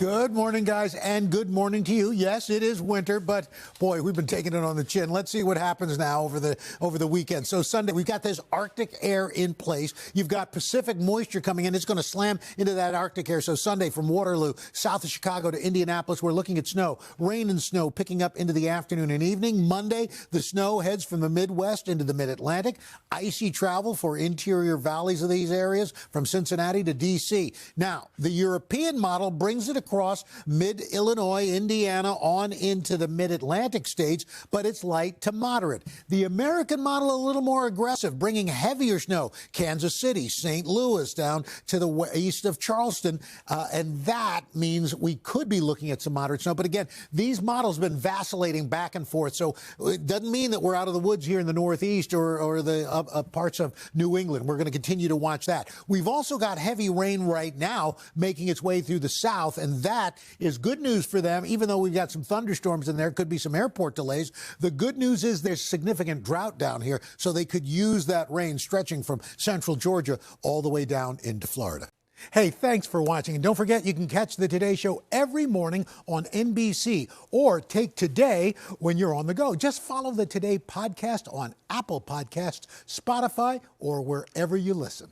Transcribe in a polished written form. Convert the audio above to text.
Good morning, guys, and good morning to you. Yes, it is winter, but boy, we've been taking it on the chin. Let's see what happens now over the weekend. So Sunday, we've got this Arctic air in place. You've got Pacific moisture coming in. It's going to slam into that Arctic air. So Sunday, from Waterloo, south of Chicago to Indianapolis, we're looking at snow, rain and snow picking up into the afternoon and evening. Monday, the snow heads from the Midwest into the Mid-Atlantic. Icy travel for interior valleys of these areas from Cincinnati to D.C. Now, the European model brings it across mid-Illinois, Indiana, on into the mid-Atlantic states, but it's light to moderate. The American model a little more aggressive, bringing heavier snow, Kansas City, St. Louis, down to the east of Charleston, and that means we could be looking at some moderate snow. But again, these models have been vacillating back and forth, so it doesn't mean that we're out of the woods here in the Northeast or the parts of New England. We're going to continue to watch that. We've also got heavy rain right now making its way through the south, and that is good news for them, even though we've got some thunderstorms in there, could be some airport delays. The good news is there's significant drought down here, so they could use that rain stretching from central Georgia all the way down into Florida. Hey, thanks for watching. And don't forget, you can catch the Today Show every morning on NBC or take Today when you're on the go. Just follow the Today podcast on Apple Podcasts, Spotify, or wherever you listen.